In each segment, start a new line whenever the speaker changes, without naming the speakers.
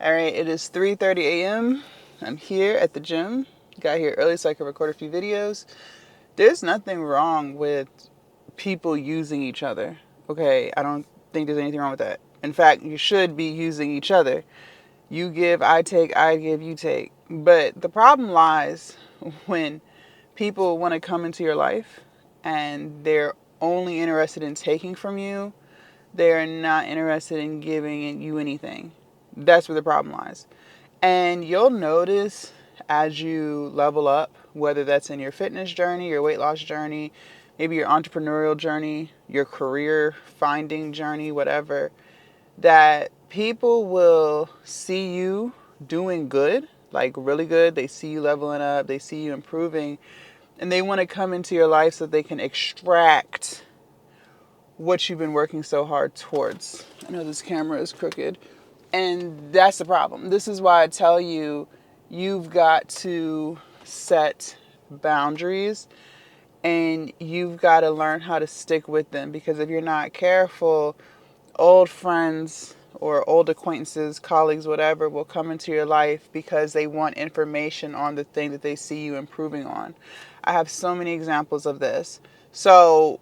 All right, it is 3:30 a.m. I'm here at the gym. Got here early so I could record a few videos. There's nothing wrong with people using each other. Okay, I don't think there's anything wrong with that. In fact, you should be using each other. You give, I take, I give, you take. But the problem lies when people want to come into your life and they're only interested in taking from you. They're not interested in giving you anything. That's where the problem lies. And you'll notice as you level up, whether that's in your fitness journey, your weight loss journey, maybe your entrepreneurial journey, your career finding journey, whatever, that people will see you doing good, like really good. They see you leveling up, they see you improving, and they want to come into your life so they can extract what you've been working so hard towards. I know this camera is crooked. And that's the problem. This is why I tell you, you've got to set boundaries and you've got to learn how to stick with them. Because if you're not careful, old friends or old acquaintances, colleagues, whatever, will come into your life because they want information on the thing that they see you improving on. I have so many examples of this. So,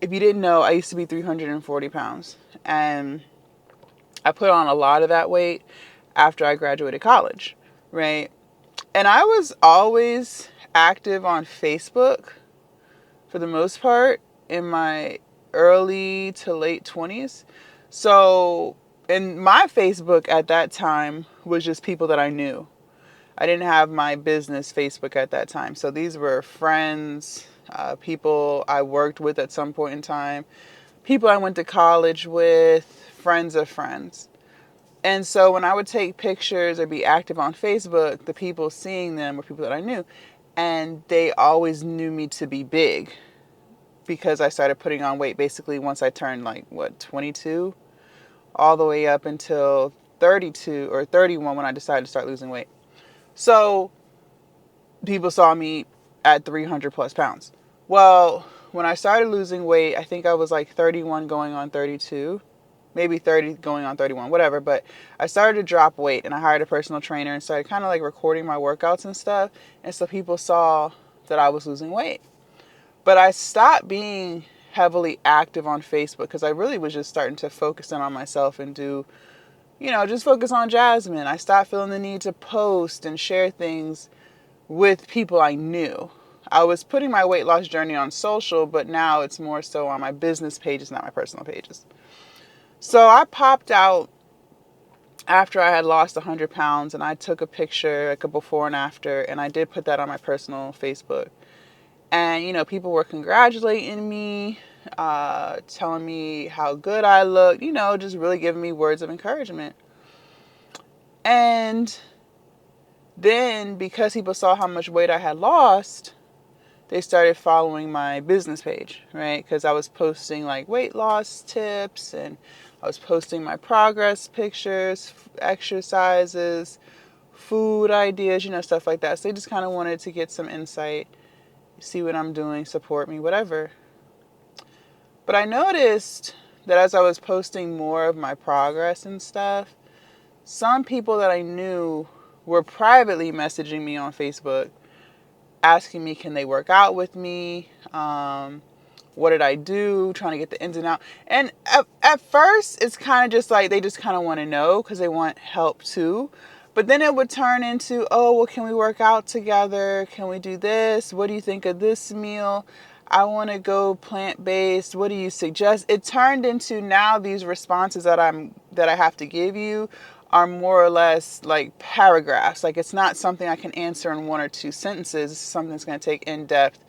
if you didn't know, I used to be 340 pounds. And I put on a lot of that weight after I graduated college, right? And I was always active on Facebook for the most part in my early to late 20s. So, and my Facebook at that time was just people that I knew. I didn't have my business Facebook at that time. So these were friends, people I worked with at some point in time, people I went to college with, friends of friends. And so when I would take pictures or be active on Facebook, the people seeing them were people that I knew. And they always knew me to be big because I started putting on weight basically once I turned 22, all the way up until 32 or 31 when I decided to start losing weight. So people saw me at 300 plus pounds. Well, when I started losing weight, I think I was like 31 going on 32. Maybe 30 going on 31, whatever. But I started to drop weight and I hired a personal trainer and started kind of like recording my workouts and stuff. And so people saw that I was losing weight. But I stopped being heavily active on Facebook because I really was just starting to focus in on myself and do, just focus on Jasmine. I stopped feeling the need to post and share things with people I knew. I was putting my weight loss journey on social, but now it's more so on my business pages, not my personal pages. So I popped out after I had lost 100 pounds and I took a picture, like a before and after, and I did put that on my personal Facebook. And, people were congratulating me, telling me how good I looked, just really giving me words of encouragement. And then because people saw how much weight I had lost, they started following my business page, right? Because I was posting like weight loss tips and I was posting my progress pictures, exercises, food ideas, stuff like that. So they just kind of wanted to get some insight, see what I'm doing, support me, whatever. But I noticed that as I was posting more of my progress and stuff, some people that I knew were privately messaging me on Facebook asking me, can they work out with me? What did I do? Trying to get the ins and outs. And at first, it's kind of just like they just kind of want to know because they want help too. But then it would turn into, oh, well, can we work out together? Can we do this? What do you think of this meal? I want to go plant-based. What do you suggest? It turned into now these responses that I have to give you are more or less like paragraphs. Like it's not something I can answer in one or two sentences. It's something that's going to take in-depth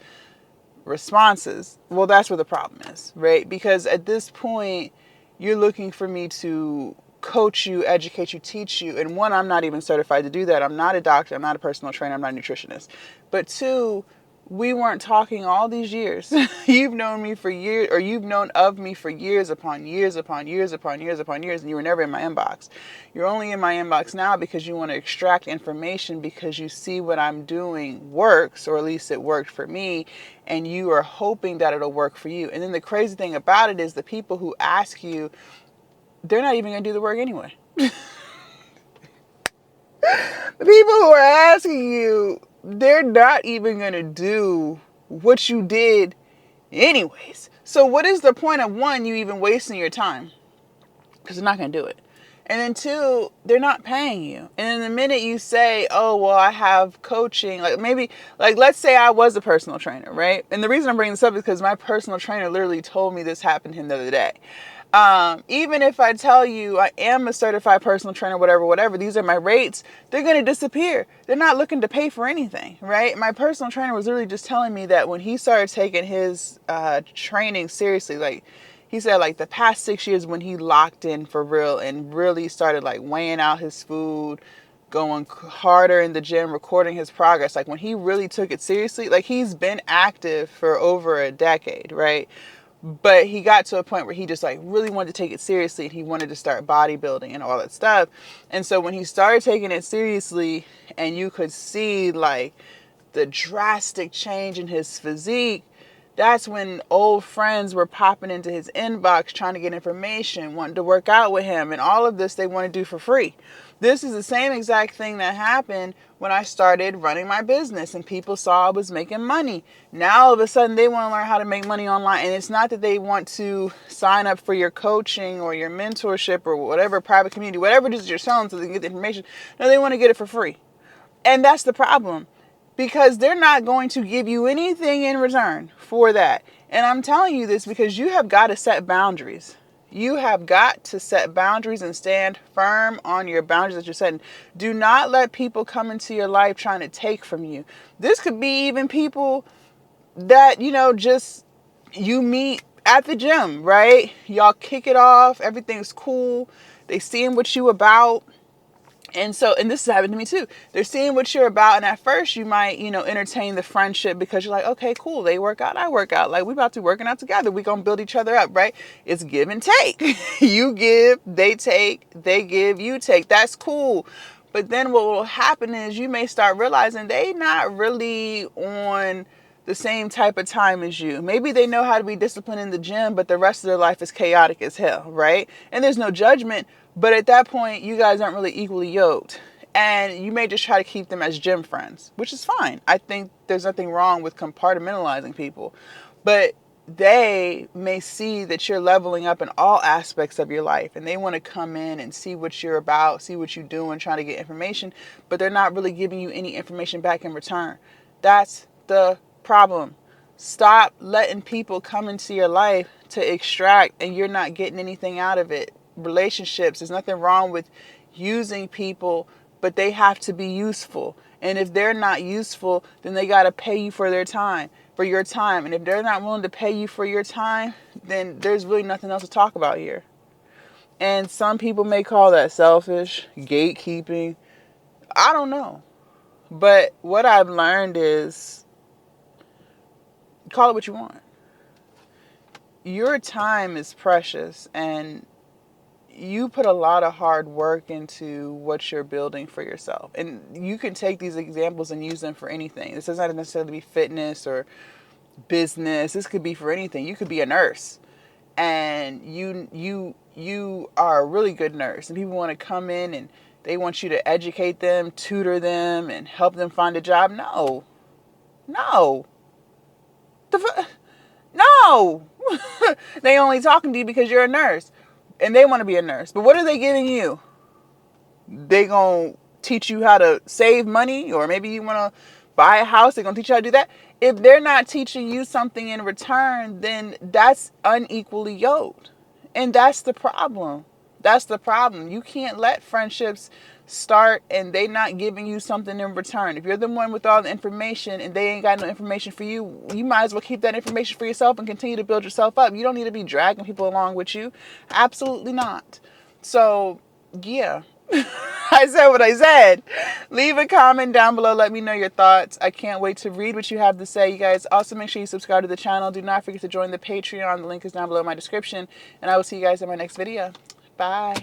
responses. Well, that's where the problem is, right? Because at this point, you're looking for me to coach you, educate you, teach you. And one, I'm not even certified to do that. I'm not a doctor. I'm not a personal trainer. I'm not a nutritionist. But two, we weren't talking all these years. You've known me for years, or you've known of me for years upon years upon years upon years upon years, and you were never in my inbox. You're only in my inbox now because you want to extract information because you see what I'm doing works, or at least it worked for me, and you are hoping that it'll work for you. And then the crazy thing about it is the people who ask you, they're not even going to do the work anyway. The people who are asking you, they're not even going to do what you did anyways. So what is the point of, one, you even wasting your time? Because they're not going to do it. And then two, they're not paying you. And then the minute you say, oh, well, I have coaching, like maybe, like let's say I was a personal trainer, right? And the reason I'm bringing this up is because my personal trainer literally told me this happened to him the other day. Even if I tell you I am a certified personal trainer, whatever, these are my rates, they're going to disappear. They're not looking to pay for anything, right? My personal trainer was literally just telling me that when he started taking his training seriously, like, he said like the past 6 years when he locked in for real and really started like weighing out his food, going harder in the gym, recording his progress, like when he really took it seriously, like he's been active for over a decade, right? But he got to a point where he just like really wanted to take it seriously and he wanted to start bodybuilding and all that stuff. And so when he started taking it seriously and you could see like the drastic change in his physique, that's when old friends were popping into his inbox trying to get information, wanting to work out with him, and all of this they want to do for free. This is the same exact thing that happened when I started running my business and people saw I was making money. Now all of a sudden they want to learn how to make money online. And it's not that they want to sign up for your coaching or your mentorship or whatever private community, whatever it is you're selling so they can get the information. No, they want to get it for free. And that's the problem, because they're not going to give you anything in return for that. And I'm telling you this because you have got to set boundaries. You have got to set boundaries and stand firm on your boundaries that you're setting. Do not let people come into your life trying to take from you. This could be even people that, just you meet at the gym, right? Y'all kick it off. Everything's cool. They seeing what you about. And this has happened to me too. They're seeing what you're about. And at first you might, entertain the friendship because you're like, okay, cool. They work out. I work out. Like, we about to working out together. We going to build each other up, right? It's give and take. You give, they take, they give, you take. That's cool. But then what will happen is you may start realizing they not really on the same type of time as you. Maybe they know how to be disciplined in the gym, but the rest of their life is chaotic as hell, right? And there's no judgment, but at that point, you guys aren't really equally yoked. And you may just try to keep them as gym friends, which is fine. I think there's nothing wrong with compartmentalizing people. But they may see that you're leveling up in all aspects of your life and they want to come in and see what you're about, see what you're doing, trying to get information, but they're not really giving you any information back in return. That's the problem. Stop letting people come into your life to extract and you're not getting anything out of it. Relationships, there's nothing wrong with using people, but they have to be useful. And if they're not useful, then they got to pay you for their time, for your time. And if they're not willing to pay you for your time, then there's really nothing else to talk about here. And some people may call that selfish, gatekeeping. I don't know. But what I've learned is, call it what you want. Your time is precious and you put a lot of hard work into what you're building for yourself. And you can take these examples and use them for anything. This doesn't necessarily be fitness or business. This could be for anything. You could be a nurse and you are a really good nurse and people want to come in and they want you to educate them, tutor them, and help them find a job. No. No. They only talking to you because you're a nurse and they want to be a nurse. But what are they giving you? They going to teach you how to save money, or maybe you want to buy a house. They're going to teach you how to do that. If they're not teaching you something in return, then that's unequally yoked. And that's the problem. That's the problem. You can't let friendships start and they not giving you something in return. If you're the one with all the information and they ain't got no information for you, you might as well keep that information for yourself and continue to build yourself up. You don't need to be dragging people along with you. Absolutely not. So, yeah. I said what I said. Leave a comment down below. Let me know your thoughts. I can't wait to read what you have to say. You guys also make sure you subscribe to the channel. Do not forget to join the Patreon. The link is down below in my description. And I will see you guys in my next video. Bye.